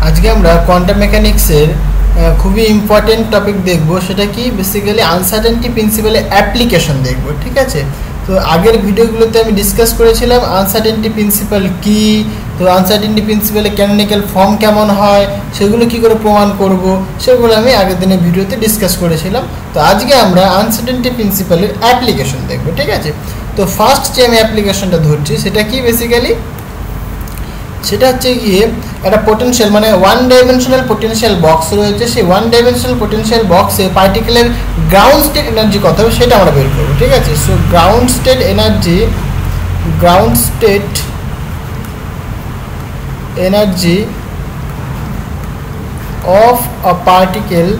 আজকে আমরা কোয়ান্টাম মেকানিক্সের খুবই ইম্পর্টেন্ট টপিক দেখব, সেটা কি বেসিক্যালি আনসার্টেনটি প্রিন্সিপালের অ্যাপ্লিকেশন দেখব। ঠিক আছে, তো আগের ভিডিওগুলোতে আমি ডিসকাস করেছিলাম আনসার্টেনটি প্রিন্সিপাল কি, তো আনসার্টেনটি প্রিন্সিপালের ক্যানোনিক্যাল ফর্ম কেমন হয়, সেগুলো কি করে প্রমাণ করব, সেগুলো আমি আগের দিনের ভিডিওতে ডিসকাস করেছিলাম। তো আজকে আমরা আনসার্টেনটি প্রিন্সিপালের অ্যাপ্লিকেশন দেখব। ঠিক আছে, তো ফার্স্ট যে আমি অ্যাপ্লিকেশনটা ধরছি সেটা কি বেসিক্যালি, সেটা হচ্ছে গিয়ে একটা পোটেনশিয়াল মানে ওয়ান ডাইমেনশনাল পোটেনশিয়াল বক্স রয়েছে, সেই ওয়ান ডাইমেনশনাল পোটেনশিয়াল বক্সে পার্টিকেলের গ্রাউন্ড স্টেট এনার্জি কত হবে সেটা আমরা বের করবো। ঠিক আছে, so ground state energy of a particle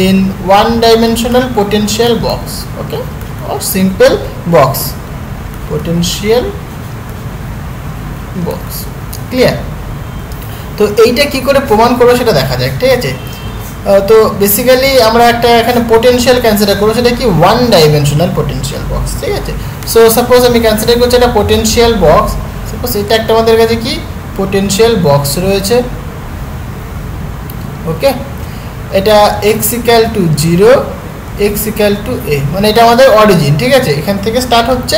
in one dimensional potential box, okay, or simple box, potential box, clear? তো এইটা কি করে প্রমাণ করবো সেটা দেখা যাক। ঠিক আছে, তো বেসিক্যালি আমরা একটা এখানে পোটেনশিয়াল কনসিডার করবো, সেটা কি ওয়ান ডাইমেনশনাল পোটেনশিয়াল বক্স। ঠিক আছে, সো সাপোজ আমি কনসিডার করছি একটা পোটেনশিয়াল বক্স, সাপোজ এটা একটা আমাদের কাছে কি পোটেনশিয়াল বক্স রয়েছে। ওকে, এটা x equal to 0, x equal to a, মানে এটা আমাদের অরিজিন। ঠিক আছে, এখান থেকে স্টার্ট হচ্ছে।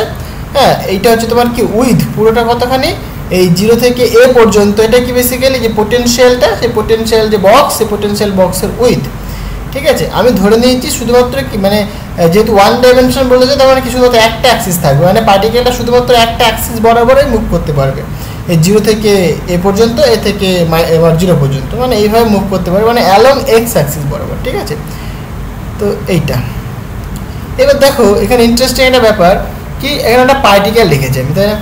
হ্যাঁ, এইটা হচ্ছে তোমার কি উইথ পুরোটা কতখানি, এই 0 থেকে a পর্যন্ত। এটা কি বেসিক্যালি যে পোটেনশিয়ালটা, সেই পোটেনশিয়াল যে বক্স, সেই পোটেনশিয়াল বক্সের উইথ। ঠিক আছে, আমি ধরে নিয়েছি শুধুমাত্র কি মানে যেহেতু ওয়ান ডাইমেনশন বলেছে, তার মানে কি শুধুমাত্র একটা অ্যাক্সিস থাকবে, মানে পার্টিকেলটা শুধুমাত্র একটা অ্যাক্সিস বরাবরই মুভ করতে পারবে। এই 0 থেকে এ পর্যন্ত, এ থেকে এবার 0 পর্যন্ত, মানে এইভাবে মুভ করতে পারবে, মানে অ্যালং এক্স অ্যাক্সিস বরাবর। ঠিক আছে, তো এইটা এবার দেখো এখানে ইন্টারেস্টিং একটা ব্যাপার কি, এখানে একটা পার্টিকেল লিখেছে আমি, তাই না?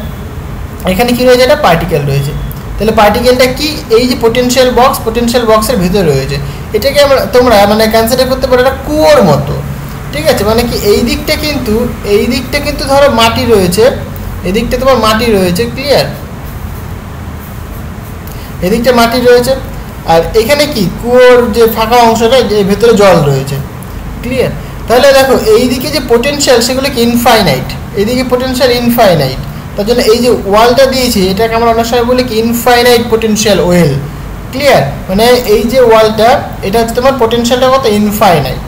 এখানে কি রয়েছে, একটা পার্টিকেল রয়েছে। তাহলে পার্টিকেলটা কি, এই যে পোটেনশিয়াল বক্সের ভিতরে রয়েছে। এটাকে আমরা তোমরা মানে কনসিডার করতে পারো একটা কুয়োর মতো। ঠিক আছে, মানে কি এই দিকটা কিন্তু ধরো মাটি রয়েছে, এদিকটা তোমার মাটি রয়েছে, ক্লিয়ার? এদিকটা মাটি রয়েছে, আর এখানে কি কুয়োর যে ফাঁকা অংশটা, যে ভেতরে জল রয়েছে, ক্লিয়ার? তাহলে দেখো এইদিকে যে পোটেনশিয়াল সেগুলো কি ইনফাইনাইট, এইদিকে পোটেনশিয়াল ইনফাইনাইট। তার জন্য এই যে ওয়ালটা দিয়েছি এটাকে আমরা অনেক সময় বলি কি ইনফাইনাইট পোটেনশিয়াল ওয়েল, ক্লিয়ার? মানে এই যে ওয়ালটা, এটা হচ্ছে তোমার পোটেনশিয়ালটা কত, ইনফাইনাইট,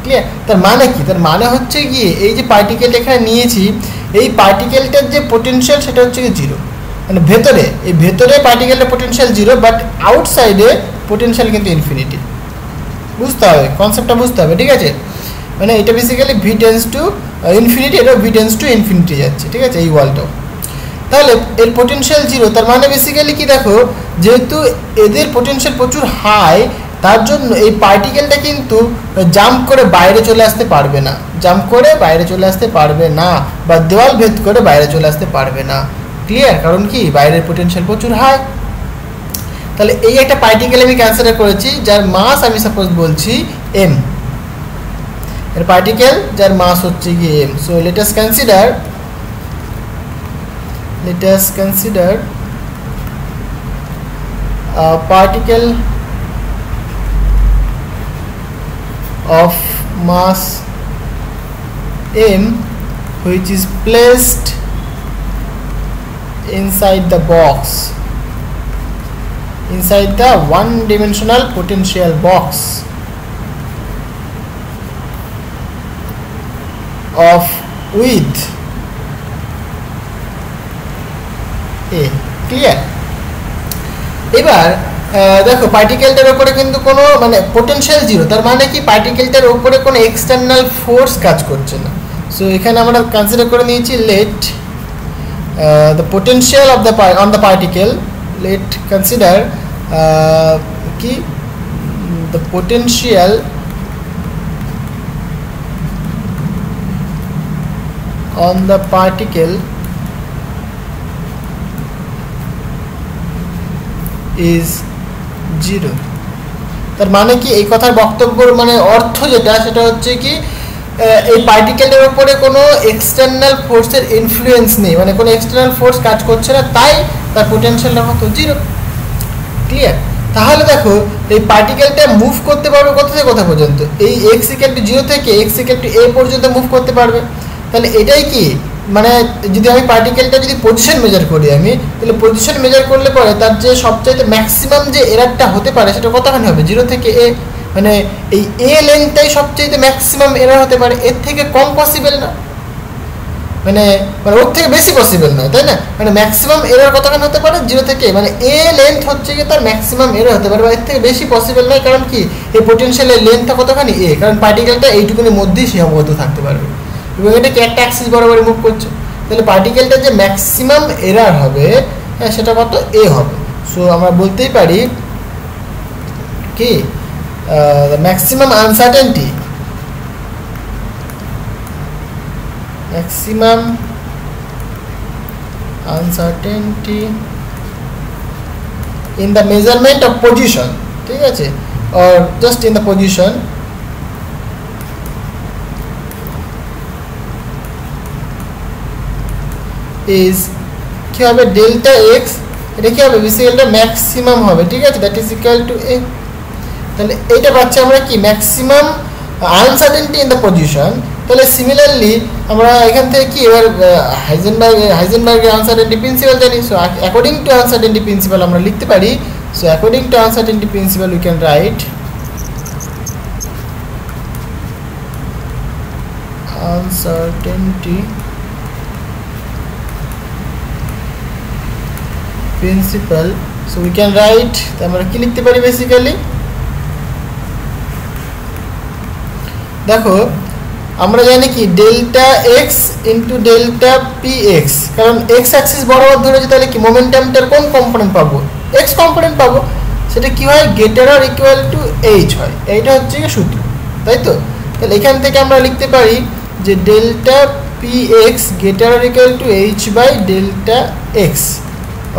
ক্লিয়ার? তার মানে কি, তার মানে হচ্ছে গিয়ে এই যে পার্টিকেলটা এখানে নিয়েছি, এই পার্টিকেলটার যে পোটেনশিয়াল সেটা হচ্ছে কি 0, মানে ভেতরে পার্টিকেলের পোটেনশিয়াল 0, বাট আউটসাইডে পোটেনশিয়াল কিন্তু ইনফিনিটি। বুঝতে হবে, কনসেপ্টটা বুঝতে হবে। ঠিক আছে, মানে এটা basically V tends to infinity, এটা ভি টেন্স টু ইনফিনিটি যাচ্ছে। ঠিক আছে, এই ওয়ালটাও। তাহলে এর পোটেনশিয়াল 0, তার মানে বেসিক্যালি কি দেখো, যেহেতু এদের পোটেনশিয়াল প্রচুর হাই, তার জন্য এই পার্টিকেলটা কিন্তু জাম্প করে বাইরে চলে আসতে পারবে না, বা দেওয়াল ভেদ করে বাইরে চলে আসতে পারবে না, ক্লিয়ার? কারণ কি বাইরের পোটেনশিয়াল প্রচুর হাই। তাহলে এই একটা পার্টিকেল আমি কনসিডার করেছি যার মাস আমি সাপোজ বলছি m, এর পার্টিকেল যার মাস হচ্ছে কি m। So let us consider a particle of mass m which is placed inside the one dimensional potential box of width a, clear? এবার দেখো পার্টিকেলটার উপরে কিন্তু কোনো মানে পোটেনশিয়াল 0, তার মানে কি পার্টিকেলটার উপরে কোনো এক্সটার্নাল ফোর্স কাজ করছে না। সো এখানে আমরা কনসিডার করে নিয়েছি late the potential of on the particle, let consider ki the potential on the particle is 0। তার মানে কি এই কথার বক্তব্যের মানে অর্থ যেটা, সেটা হচ্ছে কি এই পার্টিকেলের উপরে কোনো এক্সটার্নাল ফোর্সের ইনফ্লুয়েন্স নেই, মানে কোনো এক্সটার্নাল ফোর্স কাজ করছে না, তাই তার পোটেনশিয়ালটা কত, 0, ক্লিয়ার? তাহলে দেখো এই পার্টিকেলটা মুভ করতে পারবে কোথা থেকে কোথা পর্যন্ত, এই x = 0 থেকে x = a পর্যন্ত মুভ করতে পারবে। তাহলে এটাই কি মানে যদি আমি পার্টিকেলটা যদি পজিশন মেজার করি আমি, তাহলে পজিশন মেজার করলে পরে তার যে সবচাইতে ম্যাক্সিমাম যে এরারটা হতে পারে সেটা কতখানি হবে, 0 থেকে a, মানে এই a লেন্থটাই সবচাইতে ম্যাক্সিমাম এরার হতে পারে, এর থেকে কম পসিবল না, মানে মানে ওর থেকে বেশি পসিবল নয়, তাই না? মানে ম্যাক্সিমাম এরার কতখানি হতে পারে, 0 থেকে, মানে এ লেন্থ হচ্ছে কি তার ম্যাক্সিমাম এরার হতে পারে, বা এর থেকে বেশি পসিবল নয়। কারণ কি, এই পোটেনশিয়ালের লেন্থটা কতখানি এ, কারণ পার্টিকেলটা এইটুকুনের মধ্যেই সীমাবদ্ধ থাকতে পারবে এবং এটা কি একটা অ্যাক্সিস বরাবর মুভ করছে, তাহলে পার্টিকেলটার যে ম্যাক্সিমাম এরার হবে, হ্যাঁ, সেটা কত, এ হবে। সো আমরা বলতেই পারি কি maximum uncertainty, maximum uncertainty in the measurement of position, ঠিক আছে, or just in the position is কি হবে, ডেল্টা এক্স, এটা কি হবে, বেসিক্যালি ম্যাক্সিমাম হবে, ঠিক আছে, দ্যাট ইজ ইকুয়াল টু এ। তাহলে এইটা পাচ্ছি আমরা কি maximum uncertainty in the position. তাহলে সিমিলারলি আমরা এখান থেকে কি এবার হাইজেনবার্গের আনসার্টেনটি প্রিন্সিপাল জানি। So according to uncertainty principal আমরা লিখতে পারি, so according to uncertainty principal we can write uncertainty principal, so we can write, আমরা কি লিখতে পারি বেসিক্যালি, দেখো আমরা জানি কি delta x into delta P x, কারণ এক্স অ্যাক্সিস বরাবর ধরেছি, তাহলে কি মোমেন্টামটার কোন কম্পোনেন্ট পাবো, এক্স কম্পোনেন্ট পাবো, সেটা কি হয়, greater or equal to H হয়, এইটা হচ্ছে কি সূত্র, তাই তো। তাহলে এখান থেকে আমরা লিখতে পারি যে delta P X greater or equal to H by delta X,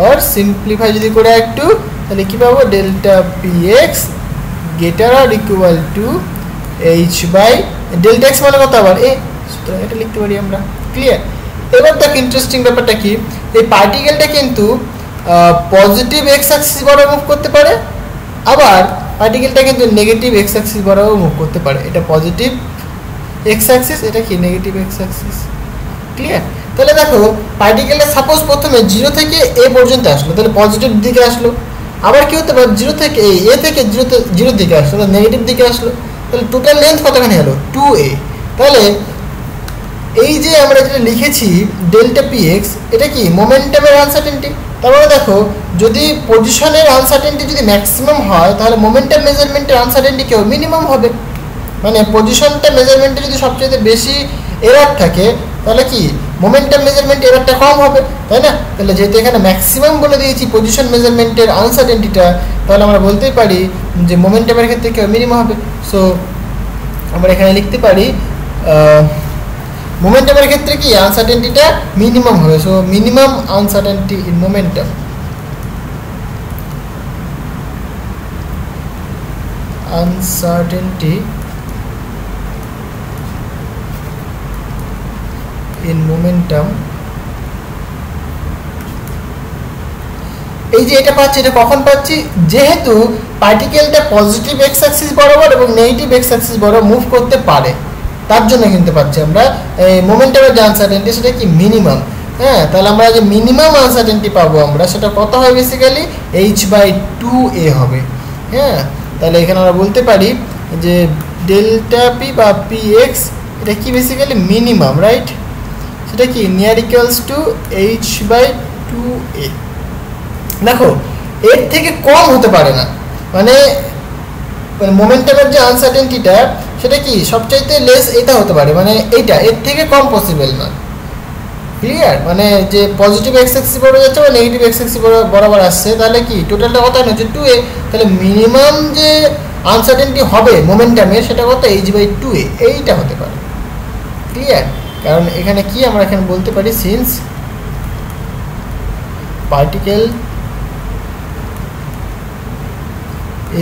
or simplify যদি করে একটু, তাহলে কি পাবো, delta P X greater or equal to H by delta X মানে কত আবার এ, সুতরাং এটা লিখতে পারি আমরা, ক্লিয়ার। এবার দেখ ইন্টারেস্টিং ব্যাপারটা কি, এই পার্টিকেলটা কিন্তু পজিটিভ এক্স অ্যাক্সিস বরাবর মুভ করতে পারে, আবার পার্টিকেলটা কিন্তু নেগেটিভ এক্স অ্যাক্সিস বরাবর মুভ করতে পারে, এটা পজিটিভ এক্স অ্যাক্সিস, এটা কি নেগেটিভ এক্স অ্যাক্সিস, ক্লিয়ার। তাহলে দেখো পার্টিকেলটা সাপোজ প্রথমে 0 থেকে এ পর্যন্ত আসলো, তাহলে পজিটিভ দিকে আসলো, আবার কি হতে পারে 0 থেকে এ থেকে 0 দিকে আসলো, তাহলে নেগেটিভ দিকে আসলো, তাহলে টোটাল লেন্থ কতখানি হলো, 2a। তাহলে এই যে আমরা যেটা লিখেছি ডেল্টা পি এক্স, এটা কি মোমেন্টামের আনসার্টেনটি, তার মানে দেখো যদি পজিশনের আনসার্টেনটি যদি ম্যাক্সিমাম হয়, তাহলে মোমেন্টাম মেজারমেন্টের আনসার্টেনটি কেউ মিনিমাম হবে, মানে পজিশনটা মেজারমেন্টে যদি সবচেয়ে বেশি এরার থাকে, তাহলে কি মোমেন্টাম মেজারমেন্ট এরারটা কম হবে, তাই না? তাহলে যেহেতু এখানে ম্যাক্সিমাম বলে দিয়েছি পজিশন মেজারমেন্টের আনসার্টেনটিটা, তাহলে আমরা বলতেই পারি যে মোমেন্টামের ক্ষেত্রে কেউ মিনিমাম হবে। সো আমরা এখানে লিখতে পারি মোমেন্টামের ক্ষেত্রে কি আনসার্টেনটিটা মিনিমাম হবে, so minimum uncertainty in momentum, uncertainty in momentum, এই যে এটা পাচ্ছি, এটা কখন পাচ্ছি, যেহেতু পার্টিকেলটা পজিটিভ এক্স অ্যাক্সিস বরাবর এবং নেগেটিভ এক্স অ্যাক্সিস বরাবর মুভ করতে পারে, তার জন্য কিন্তু পাচ্ছি আমরা এই মোমেন্টামের যে আনসার্টেনটি সেটা কি মিনিমাম। হ্যাঁ, তাহলে আমরা যে মিনিমাম আনসার্টেনটি পাবো আমরা, সেটা কত হয় বেসিক্যালি h/2a হবে। হ্যাঁ, তাহলে এখানে আমরা বলতে পারি যে ডেল্টা পি বা পি এক্স এটা কি বেসিক্যালি মিনিমাম, রাইট, সেটা কি নিয়ার ইকুয়ালস টু h/2a। দেখো এর থেকে কম হতে পারে না, মানে মোমেন্টামের যে আনসার্টেনটিটা সেটা কি সবচাইতে লেস এটা হতে পারে, মানে এইটা এর থেকে কম পসিবল না, ক্লিয়ার। মানে যে পজিটিভ এক্স অ্যাক্সিস বরাবর যাচ্ছে বা নেগেটিভ এক্স অ্যাক্সিস বরাবর আসছে, তাহলে কি টোটালটা কত হচ্ছে 2a, তাহলে মিনিমাম যে আনসার্টেনটি হবে মোমেন্টামের সেটা কত h/2a, এইটা হতে পারে, ক্লিয়ার। কারণ এখানে কি আমরা এখানে বলতে পারি since particle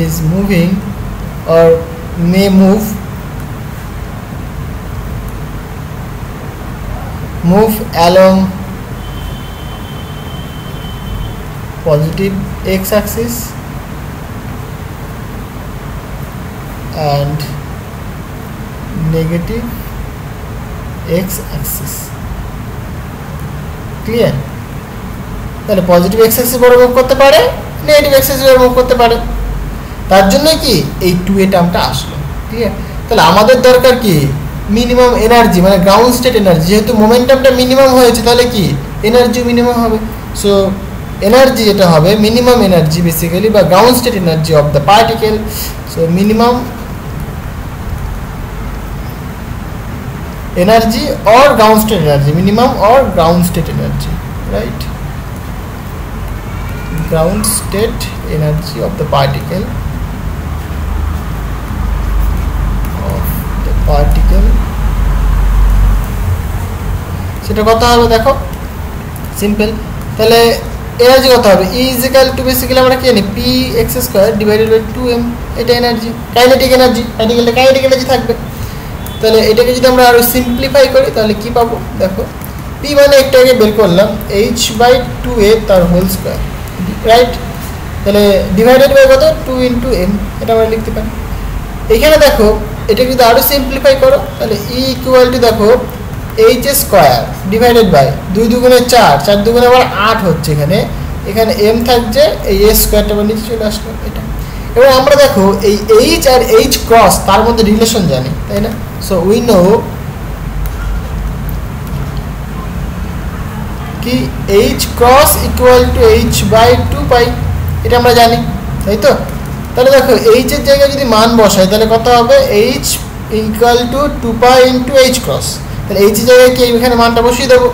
is moving or may move along positive x-axis and negative x-axis. Clear? তাহলে পজিটিভ এক্স অ্যাক্সিস বরাবর মুভ করতে পারে, নেগেটিভ এক্স অ্যাক্সিস বরাবর মুভ করতে পারে, তার জন্য কি এই 2a টার্মটা আসলো। ক্লিয়ার? তাহলে আমাদের দরকার কি মিনিমাম এনার্জি, মানে গ্রাউন্ড স্টেট এনার্জি। যেহেতু মোমেন্টামটা মিনিমাম হয়েছে তাহলে কি এনার্জি মিনিমাম হবে। সো এনার্জি যেটা হবে মিনিমাম এনার্জি বেসিক্যালি বা ground state energy of the particle. So minimum energy or ground state energy, minimum or ground state energy, right? Ground state energy of the particle সেটা কত হবে দেখো, simple. তাহলে energy কত হবে, E is equal to basically আমরা কি জানি px square divided by 2m, এটা এনার্জি, কাইনেটিক এনার্জি, পার্টিকেলটা কাইনেটিক এনার্জি থাকবে। তাহলে এটাকে যদি আমরা আরো সিম্পলিফাই করি তাহলে কি পাবো দেখো, p মানে একটা আগে বের করলাম h/2a তার হোল স্কয়ার, রাইট? তাহলে ডিভাইডেড বাই কত 2 * m, এটা আমরা লিখতে পারি। এখানে দেখো এটা যদি আরো সিম্পলিফাই করো তাহলে E ইকুয়াল টু দেখো h স্কয়ার ডিভাইডেড বাই 2 দুগুণে 4, 4 দুগুণে আবার 8 হচ্ছে, এখানে m থাকছে, এই a স্কয়ারটা আবার নিচে চলে আসলো এটা। এবার আমরা দেখো এই h আর h ক্রস তার মধ্যে রিলেশন জানি, তাই না? সো উই নো কি h cross equal to h/2 পাই, এটা আমরা জানি, তাই তো? তাহলে দেখো h এর জায়গায় যদি মান বসাই তাহলে কত হবে, h equal to 2 pi into h cross. তাহলে h এর জায়গায় কি এখানে মানটা বসিয়ে দেবো,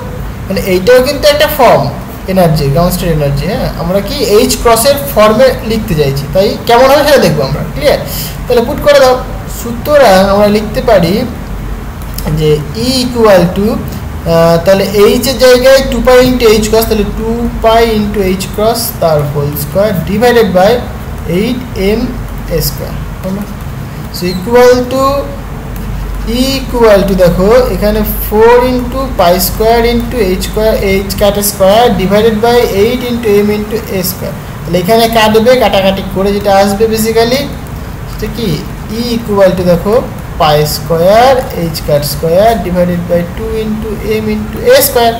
মানে এইটাও কিন্তু একটা form energy, ground state energy. হ্যাঁ, আমরা কি h ক্রসের ফর্মে লিখতে চাইছি, তাই কেমন হবে সেটা দেখবো আমরা। ক্লিয়ার? তাহলে পুট করে দাও। সুতরাং আমরা লিখতে পারি যে E ইকুয়াল টু তাহলে h এর জায়গায় 2 পাই ইনটু h ক্রস, তাহলে 2 পাই ইনটু h ক্রস তার whole square divided by 8m square. So equal to E equal to দেখো এখানে 4 into pi square into h square, h কাটা square divided by 8 into m into a square. তাহলে এখানে কাটবে, কাটাকাটি করে যেটা আসবে বেসিক্যালি সেটা কি E ইকুয়াল টু দেখো pi square h cut square divided by 2 into m into a square.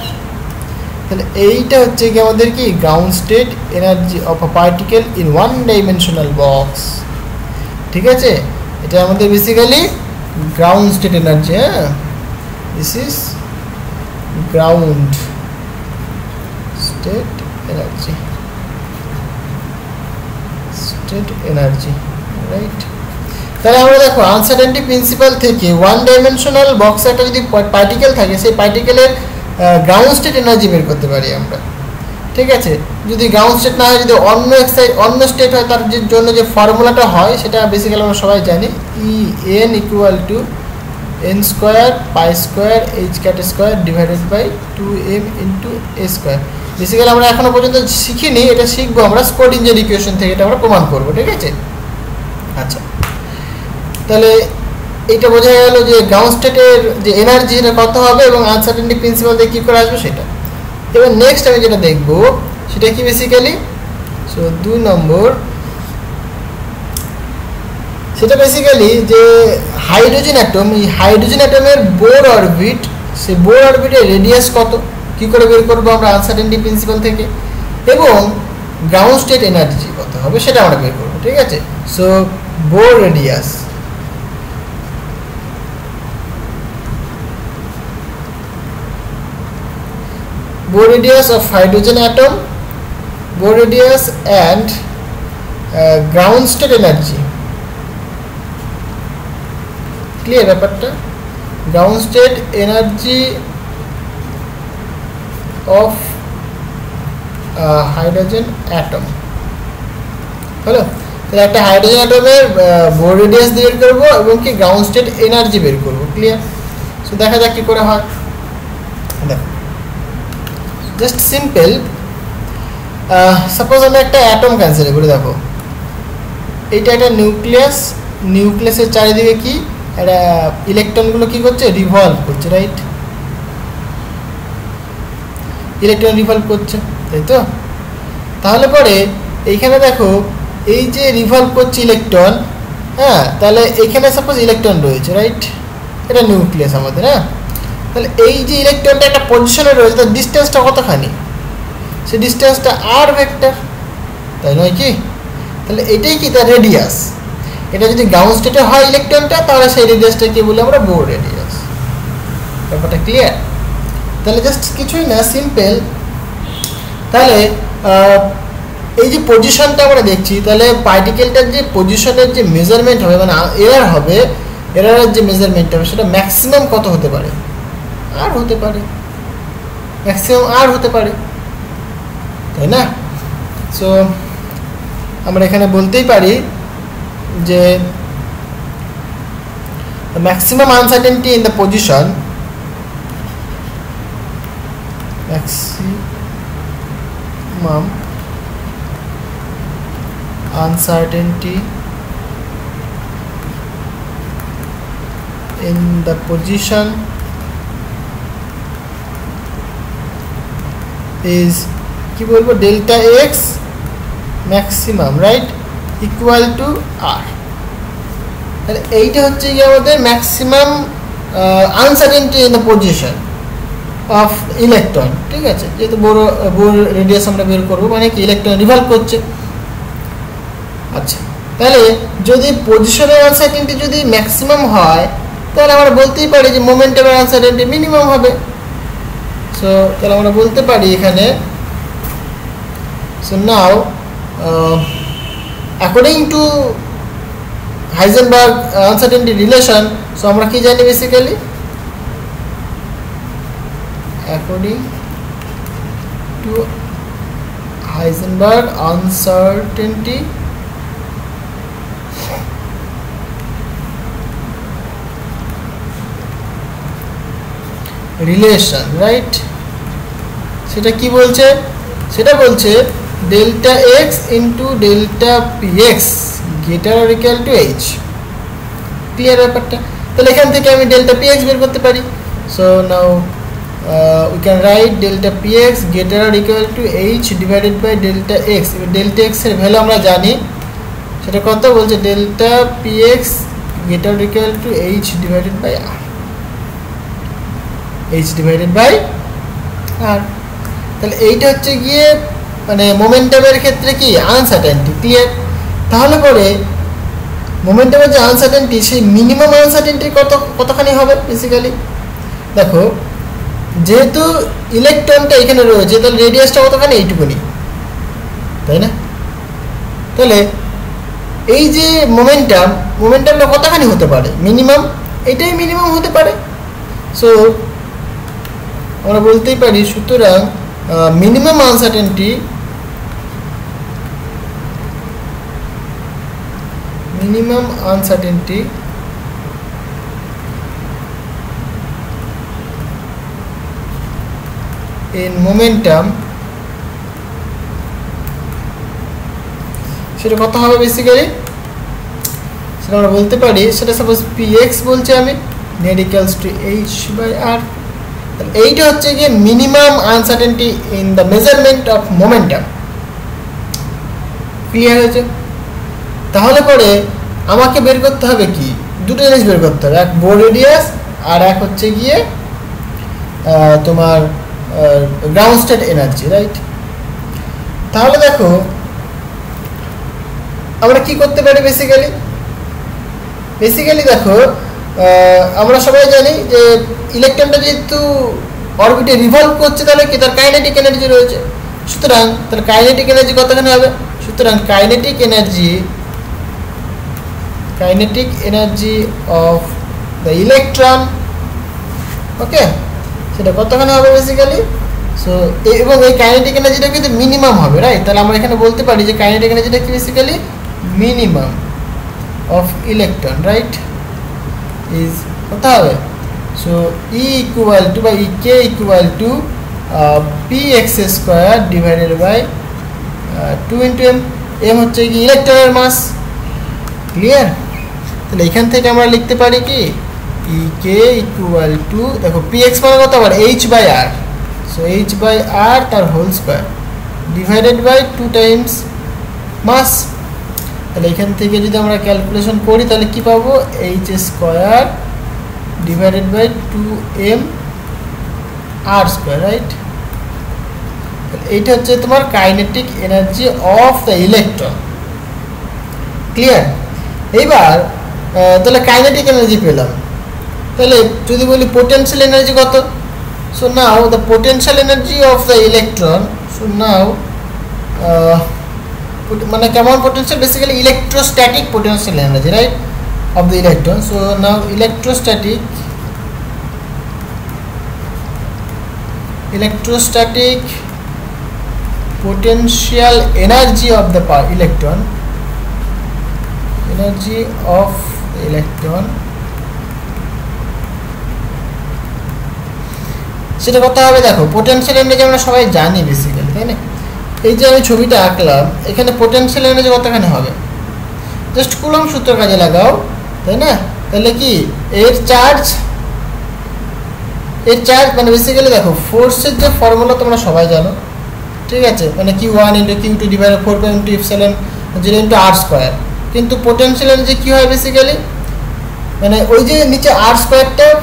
তাহলে এইটা হচ্ছে কি আমাদের কি ground state energy of a particle in one dimensional box. ঠিক আছে, এটা আমাদের বেসিক্যালি গ্রাউন্ড স্টেট এনার্জি। হ্যাঁ, this is ground state energy, right? তাহলে আমরা দেখো আনসার্টেনটি প্রিন্সিপাল থেকে ওয়ান ডাইমেনশনাল বক্সে একটা যদি পার্টিকেল থাকে সেই পার্টিকেলের গ্রাউন্ড স্টেট এনার্জি বের করতে পারি আমরা। ঠিক আছে, যদি গ্রাউন্ড স্টেট না হয়, যদি অন্য স্টেট হয়, তার জন্য যে ফর্মুলাটা হয় সেটা বেসিক্যালি আমরা সবাই জানি, En equal to n square pi square h cut square divided by 2m into a square. Basically আমরা এখনো পর্যন্ত শিখিনি, এটা শিখবো আমরা স্ক্রডিঞ্জার ইকুয়েশন থেকে, এটা আমরা প্রমাণ করব। ঠিক আছে, আচ্ছা, তাহলে এটা বোঝা গেল যে গ্রাউন্ড স্টেটের যে এনার্জি এটা কত হবে এবং আনসার্টেনটি প্রিন্সিপাল দিয়ে কী করে আসবে সেটা। এবার নেক্সট আমি যেটা দেখবো সেটা কি বেসিক্যালি, সো 2 নম্বর, সেটা বেসিক্যালি যে হাইড্রোজেন অ্যাটম, এই হাইড্রোজেন অ্যাটমের বোর অরবিট, সেই বোর অরবিটের রেডিয়াস কত, কী করে বের করবো আমরা আনসার্টেনটি প্রিন্সিপাল থেকে, এবং গ্রাউন্ড স্টেট এনার্জি কত হবে সেটা আমরা বের করবো। ঠিক আছে, so Bohr radius, Bohr radius of hydrogen atom, Bohr radius and ground state energy. Clear ব্যাপারটা? Ground state energy of hydrogen atom. হলো? তাহলে একটা হাইড্রোজেন অ্যাটমের বোর রেডিয়াস দিয়ে বের করবো এবং কি গ্রাউন্ড স্টেট এনার্জি বের করবো। ক্লিয়ার? সো দেখা যাক কি করে হয়। দেখো, জাস্ট সিম্পল, সাপোজ আমি একটা অ্যাটম কনসিডার করি। দেখো এইটা একটা নিউক্লিয়াস, নিউক্লিয়াসের চারিদিকে কি একটা ইলেকট্রনগুলো কি করছে, রিভলভ করছে, রাইট? ইলেকট্রন রিভলভ করছে, তাই তো? তাহলে পরে এইখানে দেখো এই যে রিভলভ করছে ইলেকট্রন, হ্যাঁ, তাহলে এখানে সাপোজ ইলেকট্রন রয়েছে, রাইট? এটা নিউক্লিয়াস আমাদের। হ্যাঁ, তাহলে এই যে ইলেকট্রনটা একটা পজিশনে রয়েছে তার ডিস্টেন্সটা কতখানি, সেই ডিস্টেন্সটা আর ভেক্টর, তাই নয় কি? তাহলে এটাই কি তার রেডিয়াস। এটা যদি গ্রাউন্ড স্টেটে হয় ইলেকট্রনটা, তাহলে সেই রেডিয়াসটাকে বলি আমরা বোর রেডিয়াস। ব্যাপারটা ক্লিয়ার? তাহলে জাস্ট কিছুই না, সিম্পল। তাহলে এই যে পজিশনটা আমরা দেখছি, তাহলে পার্টিকেলটার যে পজিশনের যে মেজারমেন্ট হবে, মানে এরার হবে, এরারের যে মেজারমেন্ট হবে সেটা ম্যাক্সিমাম কত হতে পারে? আর হতে পারে, ম্যাক্সিমাম আর হতে পারে, তাই না? সো আমরা এখানে বলতেই পারি যে maximum uncertainty in the position, maximum uncertainty in the position is কি বলবো delta x maximum, right, equal to r. তাহলে এইটা হচ্ছে কি আমাদের maximum uncertainty in the position of electron, ঠিক আছে? যেহেতু বোর রেডিয়াস আমরা বের করবো, মানে কি ইলেকট্রন রিভলভ করছে। আচ্ছা, তাহলে যদি পজিশনের আনসার্টেনটি যদি ম্যাক্সিমাম হয়, তাহলে আমরা বলতেই পারি যে মোমেন্টামের আনসার্টেনটি মিনিমাম হবে। সো তাহলে আমরা বলতে পারি এখানে, so now according to Heisenberg uncertainty relation, so আমরা কি জানি basically, according to Heisenberg uncertainty relation, right? সেটা কি বলছে? সেটা বলছে delta x into delta PX greater or equal to H. Clear ব্যাপারটা? তাহলে এখান থেকে আমি ডেল্টা পিএক্স বের করতে পারি। So now we can write delta px greater or equal to h divided by delta x. delta x এর value আমরা জানি, সেটা কত বলছে, delta px greater or equal to h divided by r, h divided by r। তাহলে এইটা হচ্ছে গিয়ে মানে মোমেন্টামের ক্ষেত্রে কি আনসার্টেনটি। ক্লিয়ার? তাহলে পরে মোমেন্টামের যে আনসার্টেনটি, সেই মিনিমাম আনসার্টেনটি কতখানি হবে বেসিক্যালি? দেখো, যেহেতু ইলেকট্রনটা এখানে রয়েছে, তাহলে রেডিয়াসটা কতখানি? এইটুকুনি, তাই না? তাহলে এই যে মোমেন্টামটা কতখানি হতে পারে? মিনিমাম, এটাই মিনিমাম হতে পারে। সো আমরা বলতেই পারি, সুতরাং মিনিমাম আনসার্টেনটি in momentum সেটা কত হবে বেসিক্যালি? সেটা আমরা বলতে পারি, সেটা সাপোজ px বলছে আমি, net equals to h by r। তাহলে এইটা হচ্ছে গিয়ে minimum uncertainty in the measurement of momentum. Clear হয়েছে? তাহলে পরে আমাকে বের করতে হবে কি, দুটো জিনিস বের করতে হবে, এক বোর রেডিয়াস আর এক হচ্ছে গিয়ে তোমার গ্রাউন্ড স্টেট এনার্জি, রাইট? তাহলে দেখো আমরা কি করতে পারি বেসিক্যালি দেখো, আমরা সবাই জানি যে ইলেকট্রনটা যেহেতু অরবিটে রিভলভ করছে, তাহলে কি তার কাইনেটিক এনার্জি রয়েছে। সুতরাং তার কাইনেটিক এনার্জি কতখানি হবে? সুতরাং kinetic energy of the electron, okay, সেটা কতখানি হবে বেসিক্যালি? সো এবং এই কাইনেটিক এনার্জিটা কিন্তু মিনিমাম হবে, রাইট? তাহলে আমরা এখানে বলতে পারি যে কাইনেটিক এনার্জিটা কি basically minimum of electron, right, is কত হবে? সো ই ইকুয়াল টু বা K equal to px square divided by 2 into m. M হচ্ছে কি ইলেকট্রনের মাস। ক্লিয়ার? তাহলে এখান থেকে আমরা লিখতে পারি কি Ek equal to, দেখো px মানে কত আবার h by r, so h by r তার whole square divided by 2 times mass. তাহলে এখান থেকে যদি আমরা ক্যালকুলেশন করি, তাহলে কি পাবো, h square divided by 2m আর স্কোয়ার, রাইট? এইটা হচ্ছে তোমার kinetic energy of the electron. Clear? এইবার তাহলে কাইনেটিক এনার্জি পেলাম, তাহলে যদি বলি পোটেনশিয়াল এনার্জি কত? So now the potential energy of the electron, so now মানে কেমন potential? Basically electrostatic potential energy, right, of the electron. So now electrostatic potential energy of the electron, energy of the electron, সেটা কত হবে? দেখো potential energy আমরা সবাই জানি basically, তাই না? এই যে আমি ছবিটা আঁকলাম, এখানে পোটেনশিয়াল এনার্জি কতখানি হবে? জাস্ট কুলম্ব সূত্র কাজে লাগাও, তাই না? তাহলে কি এর চার্জ মানে বেসিক্যালি দেখো ফোর্সের যে ফর্মুলা তোমরা সবাই জানো, ঠিক আছে? মানে Q1 × Q2 / 4πε0 কিন্তু পোটেনশিয়াল এনার্জি কি হয় বেসিক্যালি? মানে ওই যে নিচে r²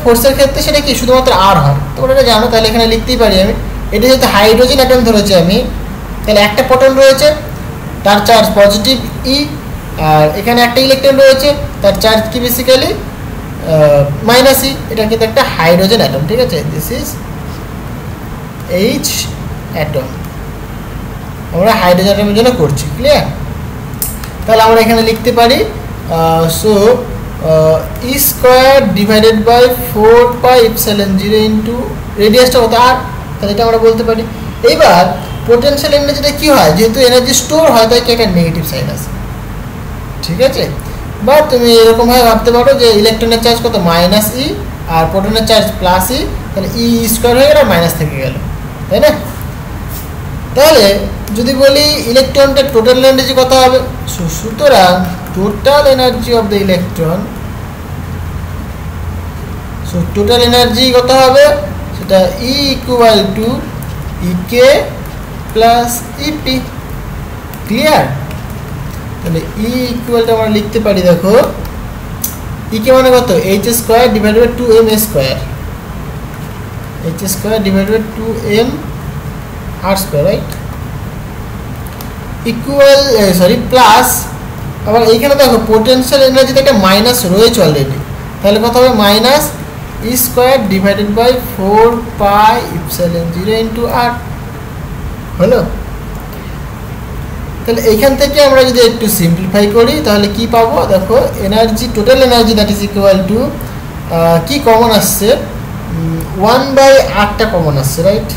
ফোর্সের ক্ষেত্রে সেটা কি শুধুমাত্র r হয়, তোমরা এটা জানো। তাহলে এখানে লিখতেই পারি আমি, এটা যেহেতু হাইড্রোজেন অ্যাটম ধরেছি আমি, তাহলে একটা প্রোটন রয়েছে, তার চার্জ পজিটিভ E, আর এখানে একটা ইলেকট্রন রয়েছে, তার চার্জ কি বেসিক্যালি -E। এটা কিন্তু একটা হাইড্রোজেন অ্যাটম, ঠিক আছে? দিস ইজ H অ্যাটম, আমরা হাইড্রোজেন অ্যাটমের জন্য করছি। ক্লিয়ার? তাহলে আমরা এখানে লিখতে পারি সো E² / 4πε0 রেডিয়াসটা কত r, তাহলে এটা আমরা বলতে পারি। এইবার পোটেনশিয়াল এনার্জিটা কি হয়? যেহেতু এনার্জি স্টোর হয় তাই কি একটা নেগেটিভ সাইন আছে, ঠিক আছে? বা তুমি এরকমভাবে ভাবতে পারো যে ইলেকট্রনের চার্জ কত? -E, আর প্রোটনের চার্জ +E, তাহলে E² হয়ে গেল, মাইনাস থেকে গেল, তাই না? তাহলে যদি বলি ইলেকট্রনটার টোটাল এনার্জি কত হবে? সুতরাং total energy of the electron, so total energy কত হবে? সেটা E = EK + EP। ক্লিয়ার? তাহলে E = আমরা লিখতে পারি, দেখো EK মানে কত? h² / 2m², h² / 2mr², right? Equal plus, আবার এইখানে দেখো পোটেনশিয়াল এনার্জিতে একটা মাইনাস রয়েছে অলরেডি, তাহলে কত হবে? -E² / 4πε0 r হলো। তাহলে এইখান থেকে আমরা যদি একটু সিম্পলিফাই করি তাহলে কি পাবো? দেখো energy, total energy that is equal two কি কমন আসছে? 1/r কমন আসছে, রাইট?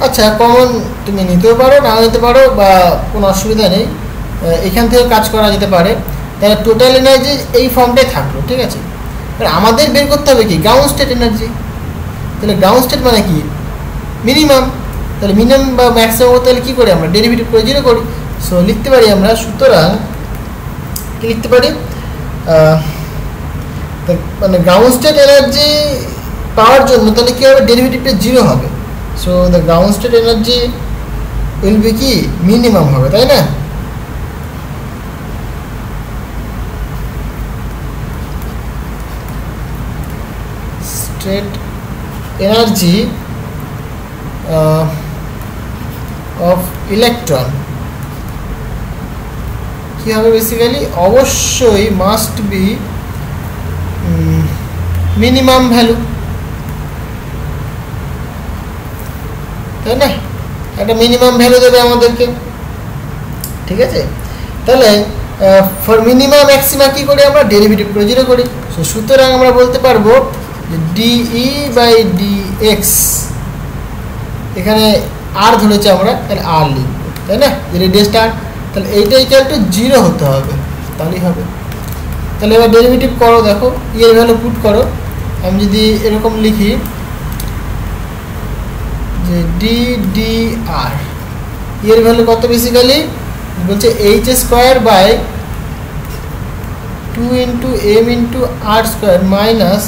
আচ্ছা, কমন তুমি নিতেও পারো, নাও নিতে পারো, বা কোনো অসুবিধা নেই, এখান থেকে কাজ করা যেতে পারে। তাহলে টোটাল এনার্জি এই ফর্মটাই থাকলো, ঠিক আছে? আমাদের বের করতে হবে কি? Ground state energy. তাহলে গ্রাউন্ড স্টেট মানে কি? মিনিমাম। তাহলে মিনিমাম বা ম্যাক্সিমাম হতে হলে কী করি আমরা? ডেরিভেটিভ করে 0 করি। সো লিখতে পারি আমরা, সুতরাং কি লিখতে পারি? মানে গ্রাউন্ড স্টেট এনার্জি পাওয়ার জন্য তাহলে কী হবে? ডেরিভেটিভটা 0 হবে। So the ground state energy will be কি? মিনিমাম হবে, তাই না? স্টেট এনার্জি অফ ইলেকট্রন কি হবে বেসিক্যালি? অবশ্যই মাস্ট বি মিনিমাম ভ্যালু, তাই না? একটা মিনিমাম ভ্যালু দেবে আমাদেরকে, ঠিক আছে? তাহলে ফর মিনিমাম ম্যাক্সিমা কি করি আমরা? ডেরিভেটিভ করে 0 করি। সো সুতরাং আমরা বলতে পারবো যে DE/dx, এখানে আর ধরেছি আমরা, তাহলে আর লিখব, তাই না? রেডিয়াসটা, তাহলে এইটা ইকুয়াল টু 0 হতে হবে, তাহলেই হবে। তাহলে এবার ডেরিভেটিভ করো, দেখো এর ভ্যালু পুট করো। আমি যদি এরকম লিখি যে DDR, এর ভ্যালু কত বেসিক্যালি? বলছে h² / 2 × m × r² minus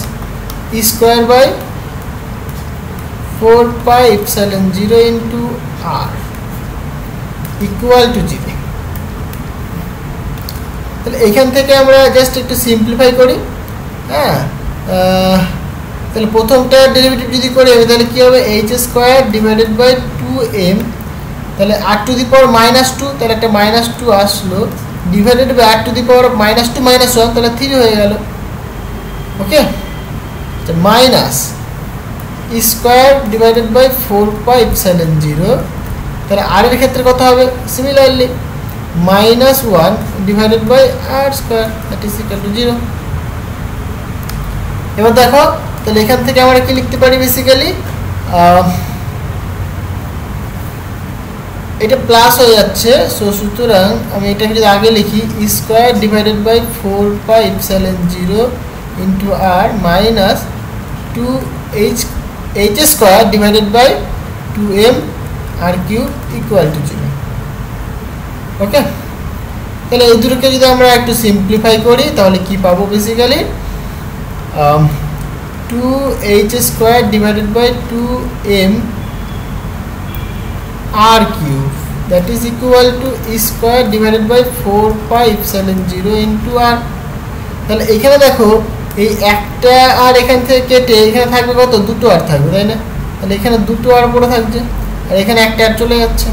E² / 4πε0 r equal to 0। তাহলে এইখান থেকে আমরা জাস্ট একটু সিম্পলিফাই করি, হ্যাঁ, তাহলে প্রথমটা ডেরিভেটিভ যদি করি তাহলে কি হবে h² ডিভাইডেড বাই 2m, তাহলে r⁻², তাহলে একটা -2 আসলো, ডিভাইডেড বাই r⁻² -1, তাহলে 3 হয়ে গেল। Okay, minus square divided by 4πε0, তাহলে r এর ক্ষেত্রে কত হবে, similarly -1 divided by r², that is equal to 0। এবার দেখো তাহলে এখান থেকে আমরা কি লিখতে পারি, বেসিক্যালি এটা প্লাস হয়ে যাচ্ছে, সো সুতরাং আমি এটাকে যদি আগে লিখি square divided by 4πε0 into r minus 2h² divided by 2m r³ equal to 0। Okay, তাহলে এই দুটোকে যদি আমরা একটু সিম্পলিফাই করি তাহলে কি পাবো, basically 2h² divided by 2m r³ that is equal to square divided by 4πε0 into r। তাহলে এখানে দেখো এই একটা আর এখান থেকে কেটে এখানে থাকবে কত, দুটো আর থাকবে, তাই না? তাহলে এখানে দুটো আর পড়ে থাকছে, আর এখানে একটা আর চলে যাচ্ছে,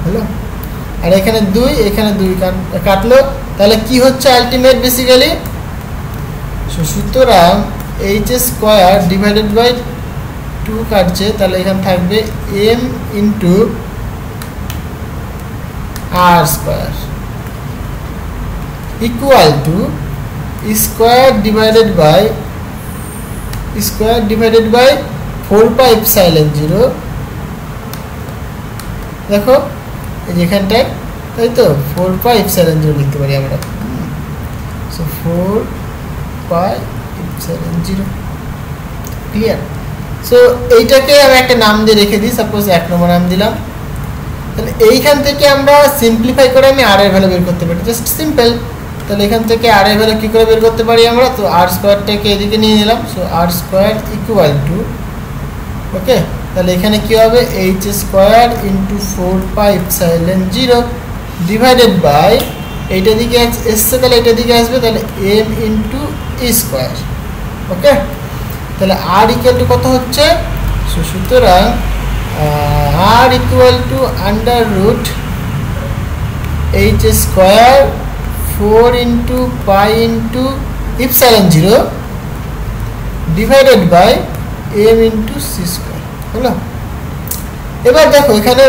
হলো, আর এখানে 2, এখানে 2 কাটলো, তাহলে কি হচ্ছে আলটিমেট, বেসিক্যালি সুতরাং h² ডিভাইডেড বাই 2 কাটছে, তাহলে এখানে থাকবে m into r² equal to square divided by 4πε0, দেখো এই যেখানটায়, তাই তো 4πε0 লিখতে পারি আমরা, সো 4πε0, ক্লিয়ার। সো এইটাকে আমি একটা নাম দিয়ে রেখে দিই, সাপোজ 1 নম্বর নাম দিলাম। তাহলে এইখান থেকে আমরা সিম্পলিফাই করে আমি r এর ভ্যালু বের করতে পারি, জাস্ট সিম্পল। তাহলে এখান থেকে r এর ভ্যালু কী করে বের করতে পারি আমরা, তো r²টাকে এদিকে নিয়ে নিলাম, সো r² ইকুয়াল টু, ওকে, তাহলে এখানে কি হবে h² ইন্টু 4πε0 ডিভাইডেড বাই, এইটা দিকে এসছে তাহলে এটা দিকে আসবে, তাহলে m ইন্টু e², ওকে। তাহলে r ইকুয়াল টু কত হচ্ছে, সুতরাং r equal to under root h² 4 into pi into ε0 divided by m into c², হলো। এবার দেখো এখানে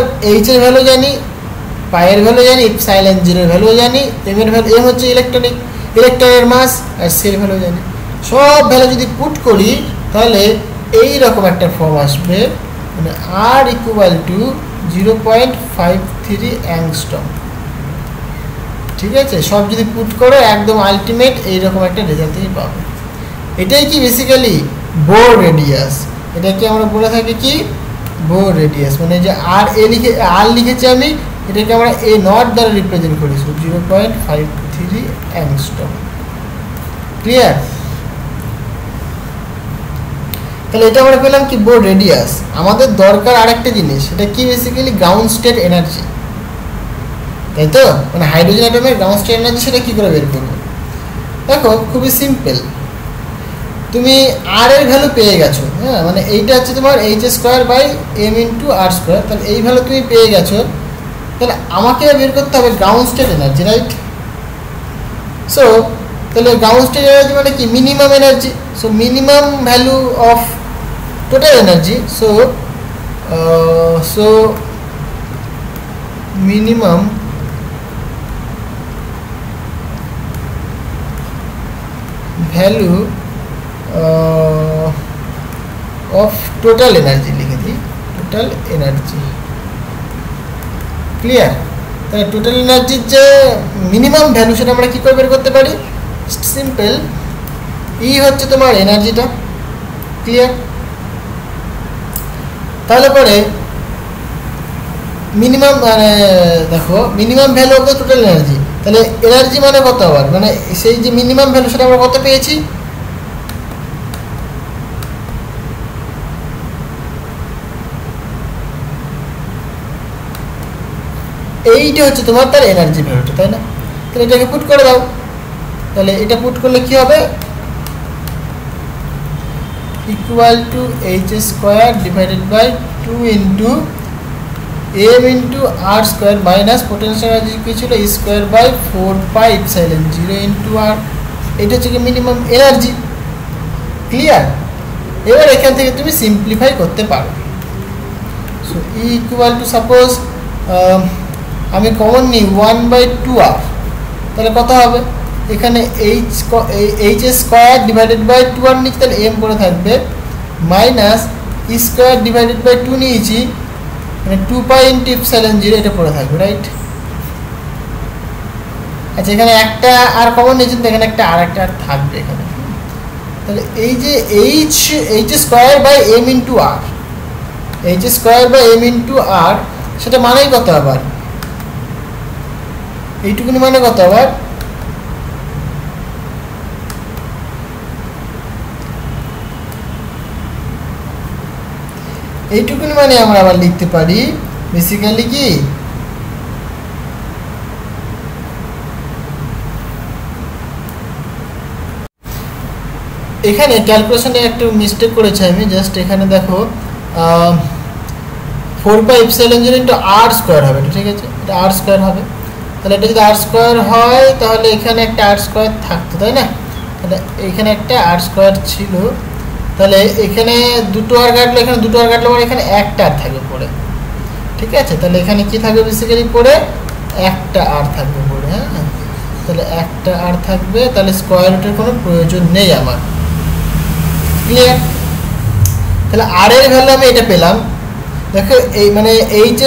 h এর ভ্যালু জানি, পাইয়ের ভ্যালু জানি, ε0 এর ভ্যালু জানি, m এর ভ্যালু, m হচ্ছে ইলেকট্রনের মাস, আর c এর ভ্যালু জানি। সব ভ্যালু যদি পুট করি তাহলে এই রকম একটা ফর্ম আসবে, মানে r ইকুয়াল টু 0.53 অ্যাংস্ট্রম, ঠিক আছে। সব যদি পুট করো একদম আলটিমেট এইরকম একটা রেজাল্ট তুমি পাবে। এটাই কি বেসিক্যালি বোর রেডিয়াস, এটাকে আমরা বলে থাকি কি বোর রেডিয়াস, মানে যে আর লিখেছি আমি, এটাকে আমরা a নট দ্বারা রিপ্রেজেন্ট করি, 0.53 অ্যাংস্ট্রম, ক্লিয়ার। তাহলে এটা আমরা পেলাম কি বোর রেডিয়াস। আমাদের দরকার আরেকটা জিনিস, এটা কি বেসিক্যালি গ্রাউন্ড স্টেট এনার্জি, তাই তো, মানে হাইড্রোজেন অ্যাটমের গ্রাউন্ড স্টেট এনার্জি, সেটা কি করে বের করবো, দেখো খুবই সিম্পল। তুমি r এর ভ্যালু পেয়ে গেছো, হ্যাঁ, মানে এইটা হচ্ছে তোমার h² by m into r², তাহলে এই ভ্যালু তুমি পেয়ে গেছো, তাহলে আমাকে বের করতে হবে ground state energy, right. So তাহলে গ্রাউন্ড স্টেট এনার্জি মানে কি minimum energy, so minimum value of total energy, so minimum value of total energy লিখে দিই, টোটাল এনার্জি, ক্লিয়ার। তাহলে টোটাল এনার্জির যে মিনিমাম ভ্যালু সেটা আমরা কী করে বের করতে পারি, সিম্পল, ই হচ্ছে তোমার এনার্জিটা, ক্লিয়ার। তাহলে পরে মিনিমাম, মানে দেখো minimum value of the total energy, তাহলে এনার্জি মানে কত আবার, মানে সেই যে মিনিমাম ভ্যালু সেটা আমরা কত পেয়েছি, এইটা হচ্ছে তোমার তার এনার্জি ভ্যালুটা, তাই না। তাহলে এটাকে পুট করে দাও, তাহলে এটা পুট করলে কি হবে, equal to h square divided by 2 into m into r square minus potential energy কি ছিল স্কোয়ার বাই 4πε0 ইন্টু আর। এটা হচ্ছে কি মিনিমাম এনার্জি। ক্লিয়ার? এবার এখান থেকে তুমি সিম্পলিফাই করতে পারো। So E equal two suppose আমি কমন নিই 1/2r, তাহলে কত হবে এখানে H square divided by 2r নিচ্ছি, তাহলে এম করে থাকবে মাইনাস স্কোয়ার ডিভাইডেড বাই 2 নিয়েছি মানে 2π/ε0 এটা পড়ে থাকবে, রাইট? আচ্ছা এখানে একটা আর কমন নিয়েছেন, তো এখানে একটা আর একটা আর থাকবে এখানে। তাহলে এই যে h square by m into r, h square by m into r, সেটা মানেই কত আবার এইটুকুনি মানে কত আবার এইটুকুনি মানে আমরা আবার লিখতে পারি বেসিক্যালি কি এখানে ক্যালকুলেশনে একটু মিস্টেক করেছি আমি। জাস্ট এখানে দেখো 4πε0 ইন্টু আর স্কোয়ার হবে, ঠিক আছে? এটা আর স্কোয়ার হবে। তাহলে এটা যদি আর স্কোয়ার হয় তাহলে এখানে একটা আর স্কোয়ার থাকতো, তাই না? তাহলে এখানে একটা আর স্কোয়ার ছিল, তাহলে এখানে দুটো আর কাটলো, এখানে দুটো আর কাটলো, এখানে একটা আর থাকবে পড়ে, ঠিক আছে? তাহলে এখানে কি থাকবে বেসিক্যালি পড়ে একটা আর থাকবে পড়ে। হ্যাঁ, তাহলে একটা আর থাকবে, তাহলে স্কোয়ার রুটের কোনো প্রয়োজন নেই আমার। ক্লিয়ার? তাহলে আর এর ভ্যালু আমি এটা পেলাম। দেখো এই মানে এইচ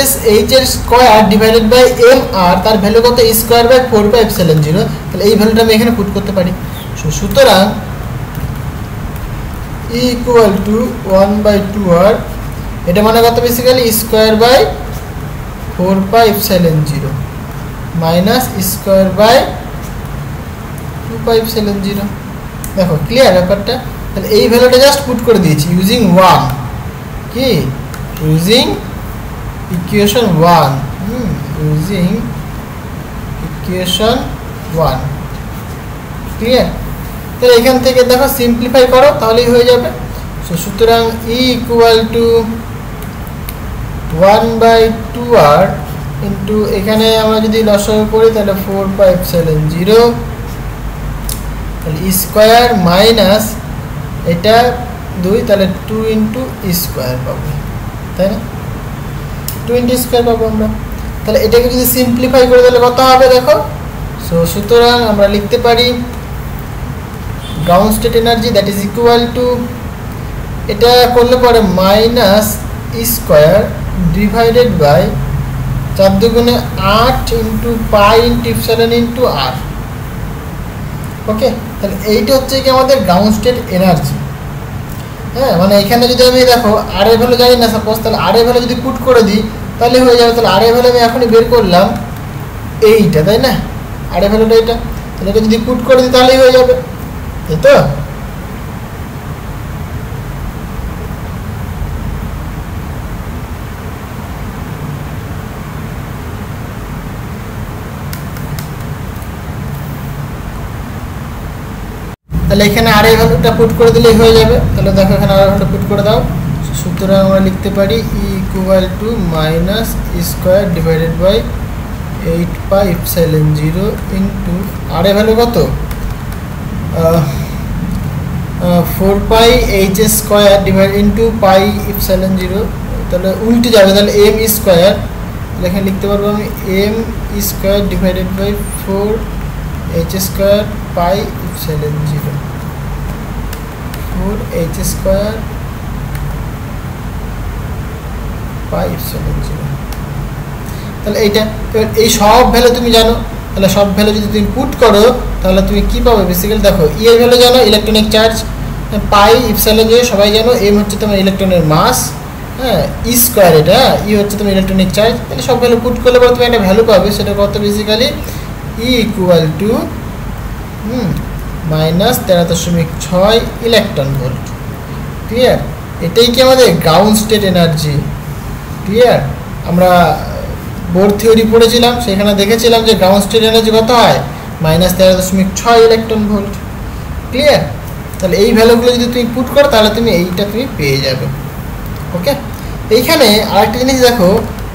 এর square divided by M R, তার ভ্যালু কত স্কোয়ার বাই 4πε0। তাহলে এই ভ্যালুটা আমি এখানে পুট করতে পারি। সুতরাং ই ইকুয়াল টু 1/2r, এটা মানে কত basically square by 4πε0 minus square by 2πε0। দেখো ক্লিয়ার ব্যাপারটা? তাহলে এই ভ্যালুটা জাস্ট পুট করে দিয়েছি ইউজিং 1, কি using equation 1, using equation 1। Clear? তাহলে এখান থেকে দেখো সিম্পলিফাই করো তাহলেই হয়ে যাবে। সুতরাং ই ইকুয়াল টু 1/2r ইন্টু এখানে আমরা যদি লসাগু করি তাহলে 4πε0, তাহলে স্কোয়ার মাইনাস এটা 2, তাহলে 2 ইন্টু স্কোয়ার পাবো, তাই না? 2 ইন্টু স্কোয়ার পাবো আমরা। তাহলে এটাকে যদি সিম্পলিফাই করে তাহলে কত হবে দেখো। সুতরাং আমরা লিখতে পারি ground state energy that is equal two, এটা করলে পরে মাইনাস স্কোয়ার ডিভাইডেড বাই 4 দুগুণে 8 into pi into epsilon into r. Okay, তাহলে এইটা হচ্ছে কি আমাদের গ্রাউন্ড স্টেট এনার্জি। হ্যাঁ, মানে এখানে যদি আমি দেখো আর এর ভ্যালু জানি না সাপোজ, তাহলে আর এর ভ্যালু যদি পুট করে দিই তাহলে হয়ে যাবে। তাহলে আর এর ভ্যালু আমি এখনই বের করলাম এইটা, তাই না? আর এর ভ্যালুটা এইটা, তাহলে এটা যদি পুট করে দিই তাহলেই হয়ে যাবে, তাই তো? তাহলে এখানে আর এই ভ্যালুটা পুট করে দিলেই হয়ে যাবে। তাহলে দেখো এখানে আর ভ্যালুটা পুট করে দাও। সুতরাং আমরা লিখতে পারি E equal to minus square divided by 8πε0 into r এর ভ্যালু কত 4π h² ডিভাইড ইন্টু পাই ইপসিলন 0। তাহলে উল্টে যাবে, তাহলে এম স্কোয়ার, তাহলে এখানে লিখতে পারবো আমি m square divided by 4h² pi epsilon 0, 4h² pi epsilon 0। তাহলে এইটা এই সব ভ্যালু তুমি জানো, তাহলে সব ভ্যালু যদি তুমি পুট করো তাহলে তুমি কি পাবে বেসিক্যালি দেখো ই এর ভ্যালু জানো ইলেকট্রনিক চার্জ, পাই ইপসিলন 0 সবাই জানো, এম হচ্ছে তোমার ইলেকট্রনের মাস, হ্যাঁ ই স্কোয়ার এটা, ই হচ্ছে তোমার ইলেকট্রনিক চার্জ। তাহলে সব ভ্যালু পুট করলে পরে তুমি একটা ভ্যালু পাবে, সেটা কত basically E equal to minus 13.6 electron volt. Clear? এটাই কি আমাদের গ্রাউন্ড স্টেট এনার্জি। ক্লিয়ার? আমরা বোর থিওরি পড়েছিলাম, সেখানে দেখেছিলাম যে গ্রাউন্ড স্টেট এনার্জি কত হয়, মাইনাস 13.6 ইলেকট্রন ভোল্ট। ক্লিয়ার? তাহলে এই ভ্যালুগুলো যদি তুমি পুট করো তাহলে তুমি এইটা তুমি পেয়ে যাবে। ওকে, এইখানে আরেকটা জিনিস দেখো,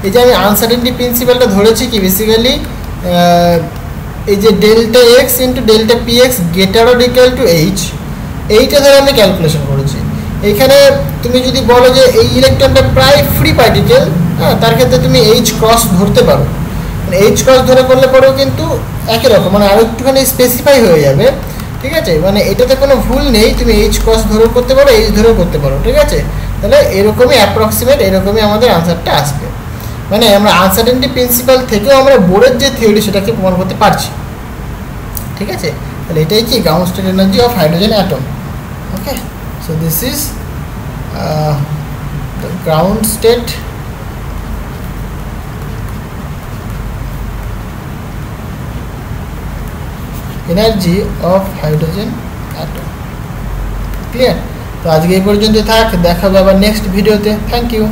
এই যে আমি আনসার্টেনটি প্রিন্সিপালটা ধরেছি কি বেসিক্যালি এই যে delta x into delta P X greater or equal to H, এইটা ধরে আমি ক্যালকুলেশন করেছি। এইখানে তুমি যদি বলো যে এই ইলেকট্রনটা প্রায় ফ্রি পার্টিকেল, হ্যাঁ, তার ক্ষেত্রে তুমি এইচ ক্রস ধরতে পারো। মানে এইচ ক্রস ধরে করলে পরেও কিন্তু একই রকম, মানে আরও একটুখানি স্পেসিফাই হয়ে যাবে, ঠিক আছে। মানে এটাতে কোনো ভুল নেই, তুমি এইচ ক্রস ধরেও করতে পারো, এইচ ধরেও করতে পারো, ঠিক আছে। তাহলে এরকমই অ্যাপ্রক্সিমেট এরকমই আমাদের আনসারটা আসবে। মানে আমরা আনসার্টেনটি প্রিন্সিপাল থেকেও আমরা বোরের যে থিওরি সেটাকে প্রমাণ করতে পারছি, ঠিক আছে। তাহলে এটাই কি ground state energy of hydrogen atom. Okay, so this is the ground state energy of hydrogen atom. Clear? তো আজকে এই পর্যন্ত থাক, দেখা হবে আবার নেক্সট ভিডিওতে। Thank you.